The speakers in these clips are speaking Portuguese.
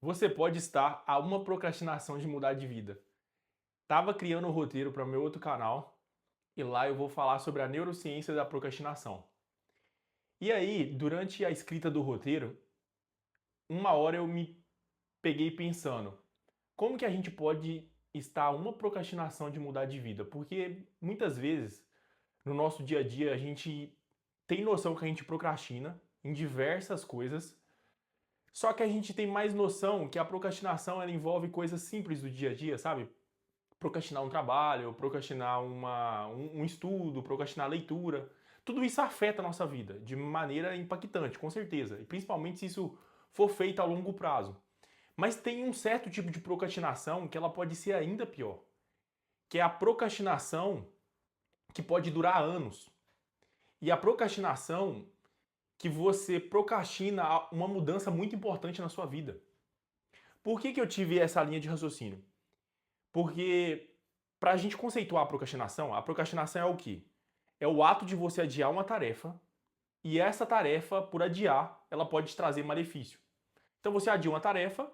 Você pode estar a uma procrastinação de mudar de vida. Tava criando um roteiro para o meu outro canal e lá eu vou falar sobre a neurociência da procrastinação. E aí, durante a escrita do roteiro, uma hora eu me peguei pensando, como que a gente pode estar a uma procrastinação de mudar de vida? Porque muitas vezes no nosso dia a dia a gente tem noção que a gente procrastina em diversas coisas. Só que a gente tem mais noção que a procrastinação ela envolve coisas simples do dia a dia, sabe? Procrastinar um trabalho, procrastinar um estudo, procrastinar a leitura. Tudo isso afeta a nossa vida de maneira impactante, com certeza. E principalmente se isso for feito a longo prazo. Mas tem um certo tipo de procrastinação que ela pode ser ainda pior, que é a procrastinação que pode durar anos. E a procrastinação que você procrastina uma mudança muito importante na sua vida. Por que eu tive essa linha de raciocínio? Porque para a gente conceituar a procrastinação é o quê? É o ato de você adiar uma tarefa e essa tarefa, por adiar, ela pode te trazer malefício. Então você adia uma tarefa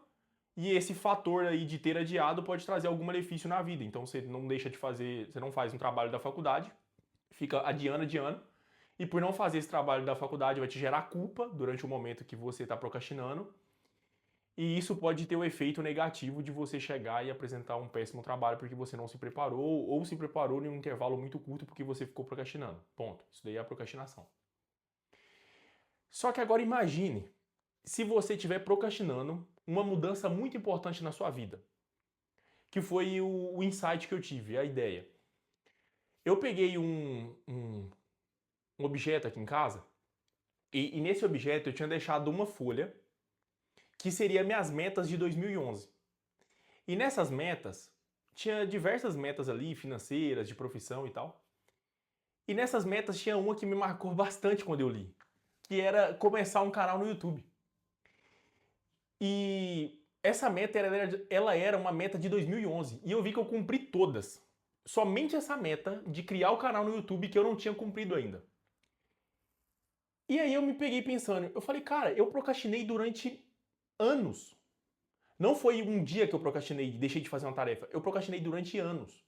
e esse fator aí de ter adiado pode trazer algum malefício na vida. Então você não deixa de fazer, você não faz um trabalho da faculdade, fica adiando, e por não fazer esse trabalho da faculdade vai te gerar culpa durante o momento que você está procrastinando. E isso pode ter o efeito negativo de você chegar e apresentar um péssimo trabalho porque você não se preparou ou se preparou em um intervalo muito curto porque você ficou procrastinando. Ponto. Isso daí é a procrastinação. Só que agora imagine se você estiver procrastinando uma mudança muito importante na sua vida, que foi o insight que eu tive, a ideia. Eu peguei um objeto aqui em casa e nesse objeto eu tinha deixado uma folha que seria minhas metas de 2011. E nessas metas, tinha diversas metas ali, financeiras, de profissão e tal. E nessas metas tinha uma que me marcou bastante quando eu li, que era começar um canal no YouTube. E essa meta ela era uma meta de 2011 e eu vi que eu cumpri todas. Somente essa meta de criar o canal no YouTube que eu não tinha cumprido ainda. E aí eu me peguei pensando, eu falei, cara, eu procrastinei durante anos. Não foi um dia que eu procrastinei e deixei de fazer uma tarefa, eu procrastinei durante anos.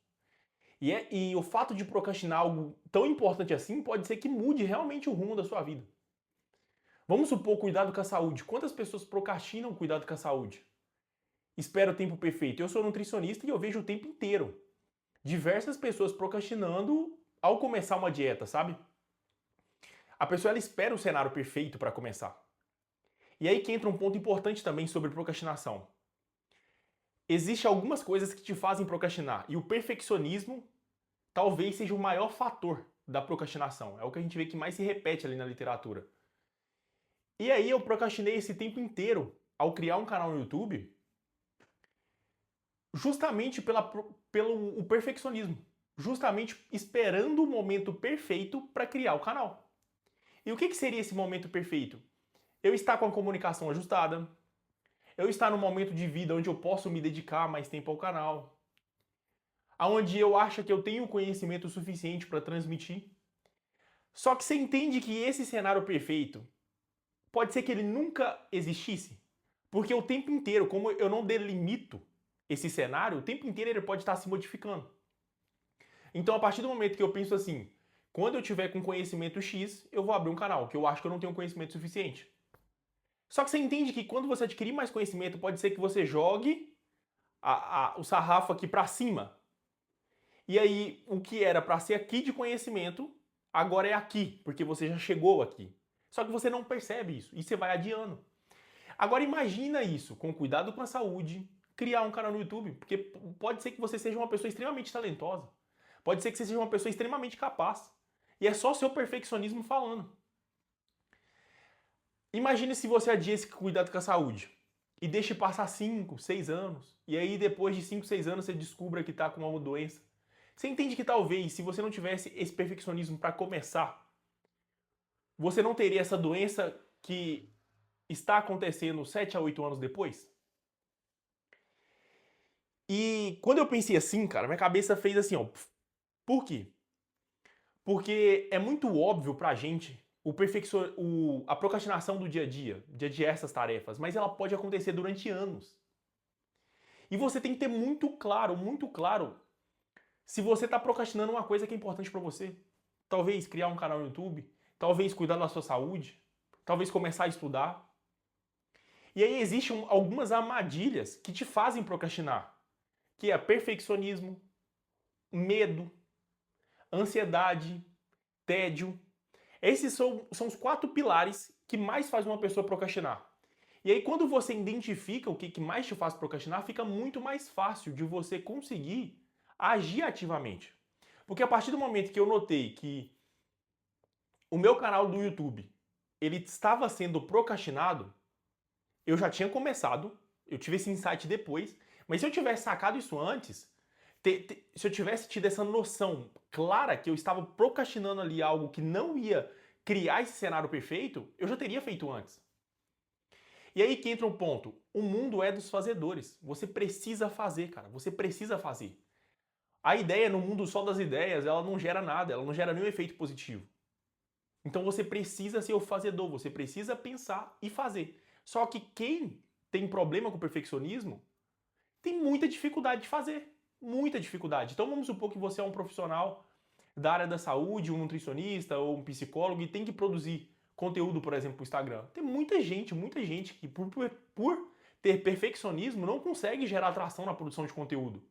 E o fato de procrastinar algo tão importante assim pode ser que mude realmente o rumo da sua vida. Vamos supor cuidado com a saúde. Quantas pessoas procrastinam cuidado com a saúde? Espera o tempo perfeito. Eu sou nutricionista e eu vejo o tempo inteiro diversas pessoas procrastinando ao começar uma dieta, sabe? A pessoa ela espera o cenário perfeito para começar. E aí que entra um ponto importante também sobre procrastinação. Existem algumas coisas que te fazem procrastinar e o perfeccionismo talvez seja o maior fator da procrastinação. É o que a gente vê que mais se repete ali na literatura. E aí eu procrastinei esse tempo inteiro ao criar um canal no YouTube justamente pelo o perfeccionismo. Justamente esperando o momento perfeito para criar o canal. E o que seria esse momento perfeito? Eu estar com a comunicação ajustada, eu estar num momento de vida onde eu posso me dedicar mais tempo ao canal, aonde eu acho que eu tenho conhecimento suficiente para transmitir. Só que você entende que esse cenário perfeito pode ser que ele nunca existisse, porque o tempo inteiro, como eu não delimito esse cenário, o tempo inteiro ele pode estar se modificando. Então, a partir do momento que eu penso assim, quando eu tiver com conhecimento X, eu vou abrir um canal, que eu acho que eu não tenho conhecimento suficiente. Só que você entende que quando você adquirir mais conhecimento, pode ser que você jogue o sarrafo aqui para cima. E aí, o que era para ser aqui de conhecimento, agora é aqui, porque você já chegou aqui. Só que você não percebe isso, e você vai adiando. Agora imagina isso, com cuidado com a saúde, criar um canal no YouTube, porque pode ser que você seja uma pessoa extremamente talentosa. Pode ser que você seja uma pessoa extremamente capaz. E é só seu perfeccionismo falando. Imagine se você adia esse cuidado com a saúde e deixe passar 5, 6 anos, e aí depois de 5, 6 anos você descubra que está com uma doença. Você entende que talvez, se você não tivesse esse perfeccionismo para começar, você não teria essa doença que está acontecendo 7 a 8 anos depois? E quando eu pensei assim, cara, minha cabeça fez assim, ó. Por quê? Porque é muito óbvio pra gente a procrastinação do dia a dia, de adiar essas tarefas, mas ela pode acontecer durante anos. E você tem que ter muito claro, se você está procrastinando uma coisa que é importante para você. Talvez criar um canal no YouTube, talvez cuidar da sua saúde, talvez começar a estudar. E aí existem algumas armadilhas que te fazem procrastinar, que é perfeccionismo, medo, ansiedade, tédio. Esses são os 4 pilares que mais fazem uma pessoa procrastinar. E aí quando você identifica o que mais te faz procrastinar, fica muito mais fácil de você conseguir agir ativamente. Porque a partir do momento que eu notei que o meu canal do YouTube ele estava sendo procrastinado, eu já tinha começado, eu tive esse insight depois, mas se eu tivesse sacado isso antes, se eu tivesse tido essa noção clara que eu estava procrastinando ali algo que não ia criar esse cenário perfeito, eu já teria feito antes. E aí que entra um ponto, o mundo é dos fazedores, você precisa fazer, cara, você precisa fazer. A ideia no mundo só das ideias, ela não gera nada, ela não gera nenhum efeito positivo. Então você precisa ser o fazedor, você precisa pensar e fazer. Só que quem tem problema com o perfeccionismo tem muita dificuldade de fazer. Muita dificuldade. Então vamos supor que você é um profissional da área da saúde, um nutricionista ou um psicólogo e tem que produzir conteúdo, por exemplo, para o Instagram. Tem muita gente que por ter perfeccionismo não consegue gerar atração na produção de conteúdo.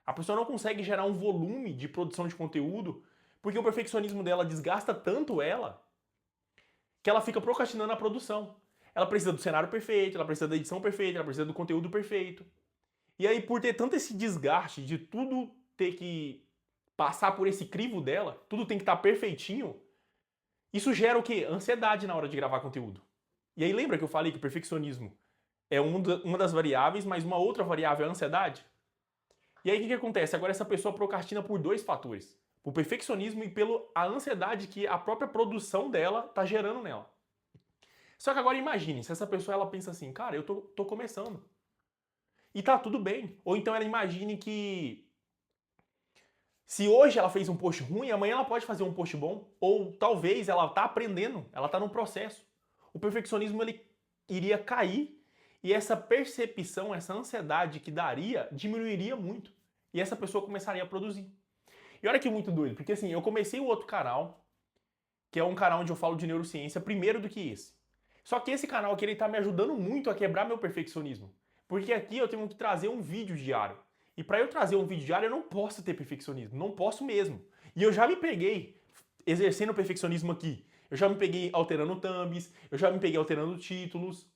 A pessoa não consegue gerar um volume de produção de conteúdo porque o perfeccionismo dela desgasta tanto ela que ela fica procrastinando a produção. Ela precisa do cenário perfeito, ela precisa da edição perfeita, ela precisa do conteúdo perfeito. E aí, por ter tanto esse desgaste de tudo ter que passar por esse crivo dela, tudo tem que estar perfeitinho, isso gera o quê? Ansiedade na hora de gravar conteúdo. E aí lembra que eu falei que o perfeccionismo é uma das variáveis, mas uma outra variável é a ansiedade? E aí o que acontece? Agora essa pessoa procrastina por 2 fatores. Por perfeccionismo e pela ansiedade que a própria produção dela está gerando nela. Só que agora imagine, se essa pessoa ela pensa assim, cara, eu tô começando. E tá tudo bem. Ou então ela imagine que se hoje ela fez um post ruim, amanhã ela pode fazer um post bom. Ou talvez ela tá aprendendo, ela tá num processo. O perfeccionismo ele iria cair e essa percepção, essa ansiedade que daria, diminuiria muito. E essa pessoa começaria a produzir. E olha que muito doido, porque assim, eu comecei o outro canal, que é um canal onde eu falo de neurociência, primeiro do que esse. Só que esse canal aqui, ele tá me ajudando muito a quebrar meu perfeccionismo. Porque aqui eu tenho que trazer um vídeo diário. E para eu trazer um vídeo diário, eu não posso ter perfeccionismo. Não posso mesmo. E eu já me peguei exercendo o perfeccionismo aqui. Eu já me peguei alterando thumbs, eu já me peguei alterando títulos.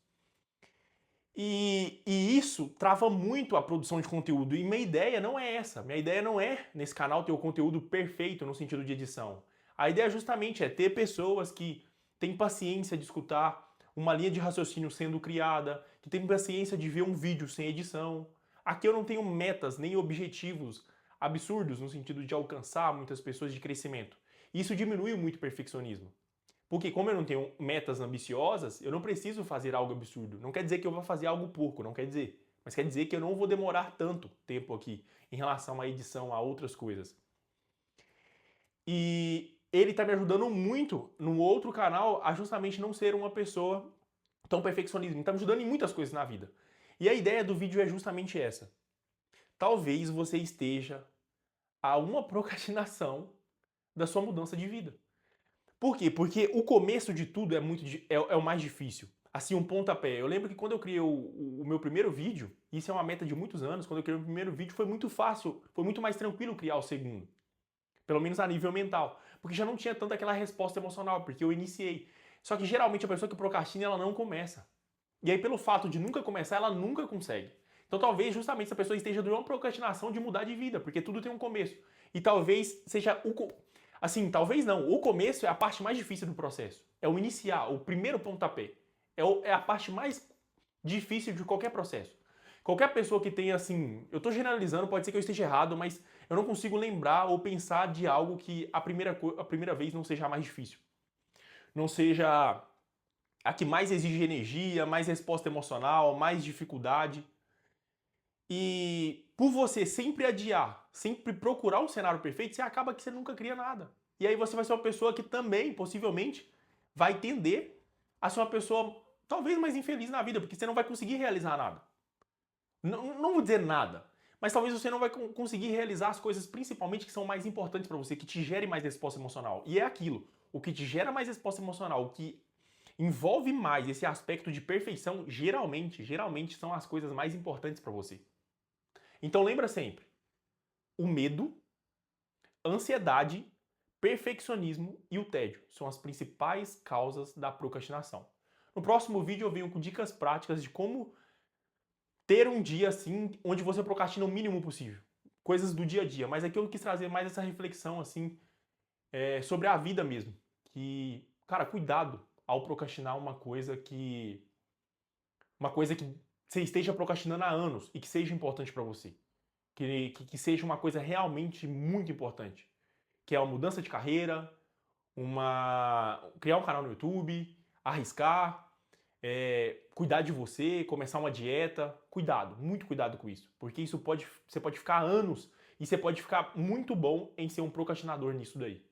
E isso trava muito a produção de conteúdo. E minha ideia não é essa. Minha ideia não é, nesse canal, ter o conteúdo perfeito no sentido de edição. A ideia justamente é ter pessoas que têm paciência de escutar uma linha de raciocínio sendo criada, que têm paciência de ver um vídeo sem edição. Aqui eu não tenho metas nem objetivos absurdos no sentido de alcançar muitas pessoas de crescimento. Isso diminui muito o perfeccionismo. Porque como eu não tenho metas ambiciosas, eu não preciso fazer algo absurdo. Não quer dizer que eu vou fazer algo porco, não quer dizer. Mas quer dizer que eu não vou demorar tanto tempo aqui em relação à edição, a outras coisas. E ele está me ajudando muito no outro canal a justamente não ser uma pessoa tão perfeccionista. Ele está me ajudando em muitas coisas na vida. E a ideia do vídeo é justamente essa. Talvez você esteja a uma procrastinação da sua mudança de vida. Por quê? Porque o começo de tudo é o mais difícil. Assim, um pontapé. Eu lembro que quando eu criei o meu primeiro vídeo, isso é uma meta de muitos anos, quando eu criei o primeiro vídeo foi muito fácil, foi muito mais tranquilo criar o segundo. Pelo menos a nível mental. Porque já não tinha tanto aquela resposta emocional, porque eu iniciei. Só que geralmente a pessoa que procrastina, ela não começa. E aí, pelo fato de nunca começar, ela nunca consegue. Então talvez justamente essa pessoa esteja numa procrastinação de mudar de vida, porque tudo tem um começo. E talvez seja assim, talvez não. O começo é a parte mais difícil do processo. É o iniciar, o primeiro pontapé. É a parte mais difícil de qualquer processo. Qualquer pessoa que tenha, assim, eu estou generalizando, pode ser que eu esteja errado, mas eu não consigo lembrar ou pensar de algo que a primeira vez não seja a mais difícil. Não seja a que mais exige energia, mais resposta emocional, mais dificuldade. E por você sempre adiar, sempre procurar um cenário perfeito, você acaba que você nunca cria nada. E aí você vai ser uma pessoa que também, possivelmente, vai tender a ser uma pessoa talvez mais infeliz na vida, porque você não vai conseguir realizar nada. Não vou dizer nada, mas talvez você não vai conseguir realizar as coisas principalmente que são mais importantes para você, que te gerem mais resposta emocional. E é aquilo, o que te gera mais resposta emocional, o que envolve mais esse aspecto de perfeição, geralmente são as coisas mais importantes para você. Então lembra sempre, o medo, a ansiedade, perfeccionismo e o tédio são as principais causas da procrastinação. No próximo vídeo eu venho com dicas práticas de como ter um dia assim onde você procrastina o mínimo possível. Coisas do dia a dia. Mas aqui eu quis trazer mais essa reflexão assim sobre a vida mesmo. Que, cara, cuidado ao procrastinar uma coisa que você esteja procrastinando há anos e que seja importante para você. Que seja uma coisa realmente muito importante. Que é uma mudança de carreira, criar um canal no YouTube, arriscar, cuidar de você, começar uma dieta. Cuidado, muito cuidado com isso. Porque você pode ficar anos e você pode ficar muito bom em ser um procrastinador nisso daí.